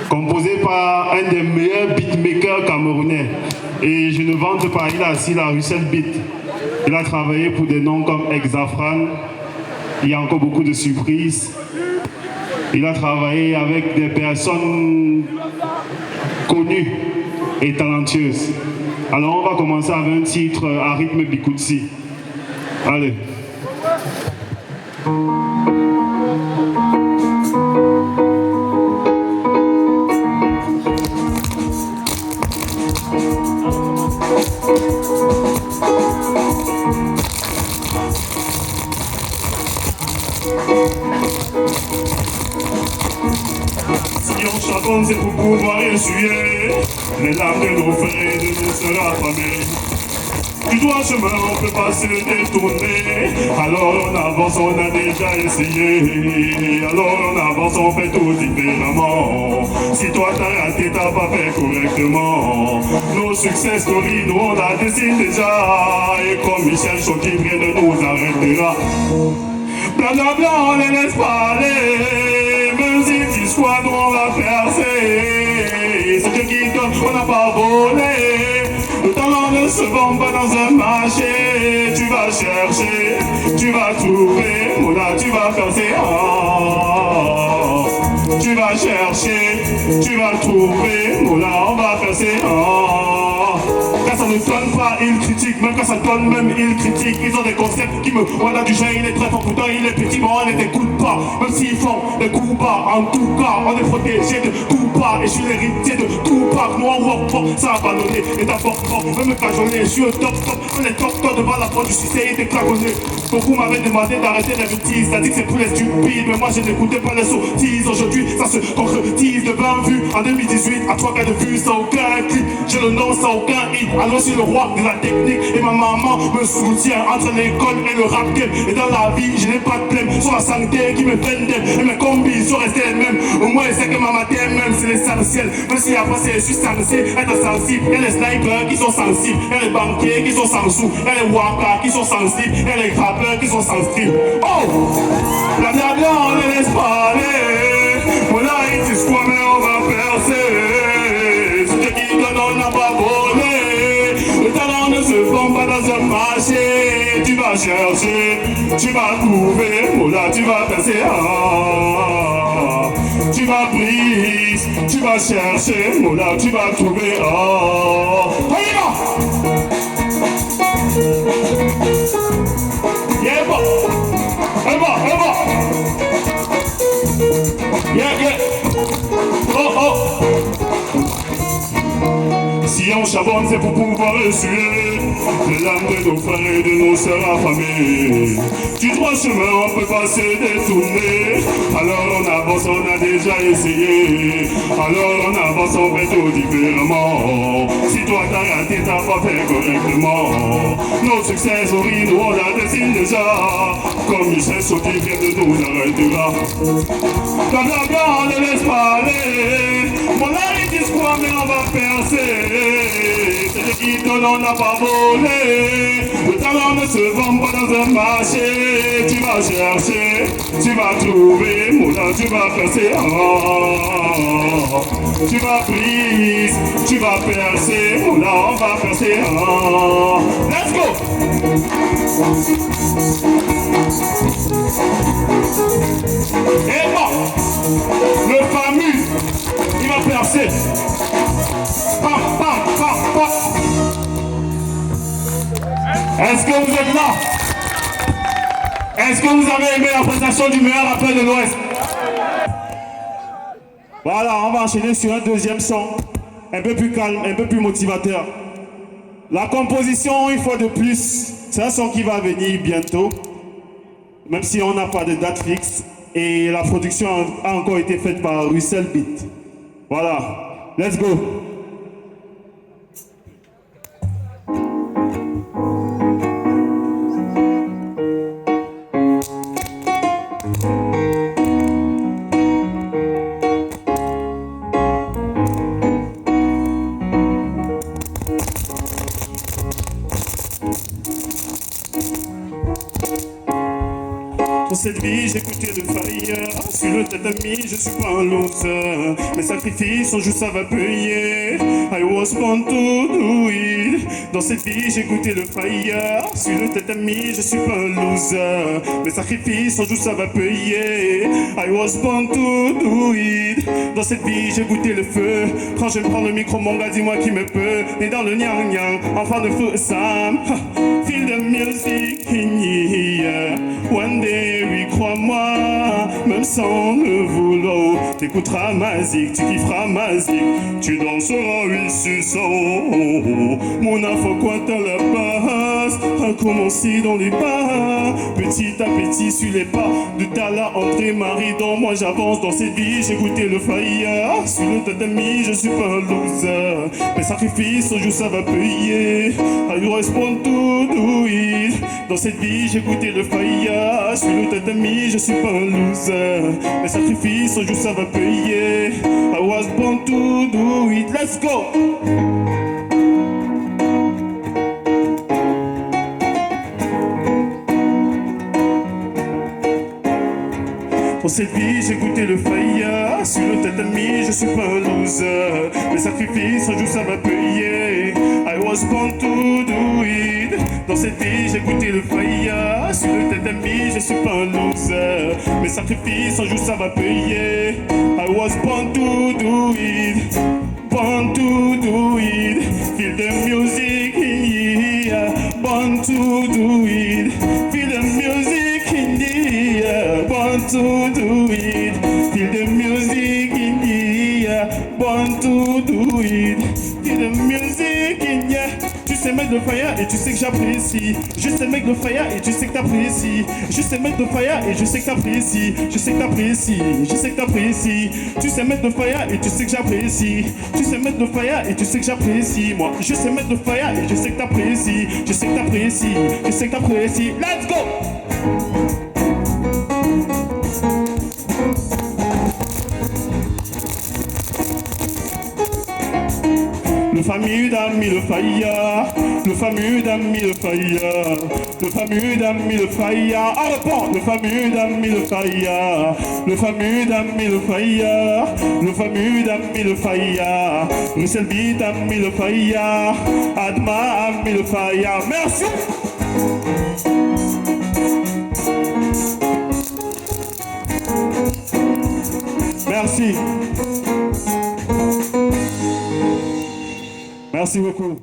composé par un des meilleurs beatmakers camerounais. Et je ne vante pas, il a assis la Russell Beat. Il a travaillé pour des noms comme Exafran. Il y a encore beaucoup de surprises. Il a travaillé avec des personnes connues et talentueuses. Alors on va commencer avec un titre à rythme Bikutsi. Allez. Si on charbonne, c'est pour pouvoir essuyer les larmes de nos frères et de nos sœurs affamées. Du droit chemin, on peut pas se détourner. Alors on avance, on a déjà essayé. Alors on avance, on fait tout différemment. Si toi t'as raté, t'as pas fait correctement. Nos succès stories, nous on la dessine déjà. Et comme Michel Choquet, rien ne nous arrêtera. Blablabla, on les laisse parler. Même si tu sois, nous on va percer. C'est Dieu qui donne, on n'a pas volé. Le talent ne se vend pas dans un marché. Tu vas chercher, tu vas trouver. Moula, tu vas percer. Oh. Tu vas chercher, tu vas trouver. Moula, on va percer. Oh. Quand ça ne donne pas, ils critiquent. Même quand ça donne, même ils critiquent. Ils ont des concepts qui me... Voilà, du genre, il est très fort. Pourtant, il est petit, mais on ne t'écoute pas. Même s'ils font des coups bas. En tout cas, on est protégé de tout bas. Et je suis l'héritier de tout bas. Nous, on work fort, ça a ballonné. Et d'abord fort, même cajonné. Je suis au top, top. On est top, top devant la porte du succès. Il était clagonné. Beaucoup m'avaient demandé d'arrêter les bêtises. Ça dit que c'est pour les stupides. Mais moi, je n'écoutais pas les sottises. Aujourd'hui, ça se concrétise. De 20 vues en 2018. À 3 cas de vue, sans aucun clip. J'ai le nom sans aucun hit. Alors, je suis le roi de la technique. Et ma maman me soutient entre l'école et le rap game. Et dans la vie, je n'ai pas de blême. Sur la santé qui me peine d'elle. Et mes combis sont restés les mêmes. Au moins, je sais que ma matière même, c'est l'essentiel. Même si après, c'est juste censé être sensible. Et les snipers qui sont sensibles. Et les banquiers qui sont sans sous. Et les waka qui sont sensibles. Et les rappeurs qui sont sensibles. Oh! La blabla, on les laisse parler. Voilà, ils disent quoi, mais on va percer. Ce qui donne, on n'a pas volé. Le talent ne se vend pas dans un marché. Tu vas chercher, tu vas trouver. Voilà, tu vas percer. Ah. Tu vas briser, tu vas chercher. Voilà, tu vas trouver. Oh. Allez, va! Yeah, va! Elle va, elle va! Yeah, yeah! Oh, oh! Si on charbonne, c'est pour pouvoir essuyer les larmes de nos frères et de nos sœurs affamées. Du droit chemin, on peut pas se détourner. Alors on avance, on a déjà essayé. Alors on avance, on fait tout différemment. Si toi t'as raté, t'as pas fait correctement. Nos succès horribles, nous on la dessine déjà. Comme Michel Sauté vient de nous arrêtera. Blablabla, on les laisse parler. Mon ami dit quoi, mais on va percer. C'est ce qui donne, on n'a pas volé. Le talent ne se vend pas dans un marché. Tu vas chercher, tu vas trouver. Moula, tu vas percer. Oh. Tu vas briser, tu vas percer. Moula, on va percer. Oh. Let's go! Et bon, le fameux, il va percer. Pam, pam, pam, pam. Est-ce que vous êtes là? Est-ce que vous avez aimé la prestation du meilleur rappeur de l'Ouest? Voilà, on va enchaîner sur un deuxième son, un peu plus calme, un peu plus motivateur. La composition, une fois de plus, c'est un son qui va venir bientôt, même si on n'a pas de date fixe. Et la production a encore été faite par Russell Beat. Voilà, let's go. cette vie, j'ai goûté le fire. Sur le tatami, je suis pas un loser. Mes sacrifices, en joue, ça va payer. I was born to do it. Dans cette vie, j'ai goûté le fire. Sur le tatami, je suis pas un loser. Mes sacrifices, en joue, ça va payer. I was born to do it. Dans cette vie, j'ai goûté le feu. Quand je prends le micro, mon gars, dis-moi qui me peut. Né dans le nyang nyang, enfant de feu Sam. Feel the music in here. One day, oui, crois-moi, même sans le vouloir, t'écouteras ma zik, tu kifferas ma zik, tu danseras, oui, suçant. Mon info, quoi, t'as la base, a commencé dans les bars, petit à petit, sur les pas de Tala, André, Marie, dans moi, j'avance dans cette vie, j'ai goûté le fire, sur le tatami, je suis pas un loser, mes sacrifices, un jour, ça va payer, I respond to do it, dans cette vie, j'ai goûté le fire, sur le tatami, je suis pas un loser, mes sacrifices, un jour, ça va payer, I was born to do it, let's go! Pour cette vie, j'ai goûté le fire. Sur le tatami, je suis pas un loser. Mes sacrifices, un jour ça va payer. I was born to do it. Dans cette vie, j'ai goûté le fire. Sur le tatami, je suis pas un loser. Mes sacrifices, un jour ça va payer. I was born to do it. Born to do it. Feel the music in here. Born to do it. Feel the music in here. Born to do it. Feel the music in here. Born to do it. Feel the music in here. Tu sais mettre le fire et tu sais que j'apprécie. Je sais mettre le fire et tu sais que t'apprécies. Je sais mettre le fire et je sais que t'apprécies. Je sais que t'apprécies. Je sais que t'apprécies. Tu sais mettre le fire et tu sais que j'apprécie. Tu sais mettre le fire et tu sais que j'apprécie. Moi, je sais mettre le fire et je sais que t'apprécies. Je sais que t'apprécies. Je sais que t'apprécies. Let's go! Le fameux d'amis le fire, le fameux d'amis le fire, le fameux d'amis le fire, on reprend, le fameux d'amis le fire, le fameux d'amis le fire, le fameux d'amis le fire, Russell B d'amis le fire, Adma ami le fire, merci. Merci. Merci beaucoup.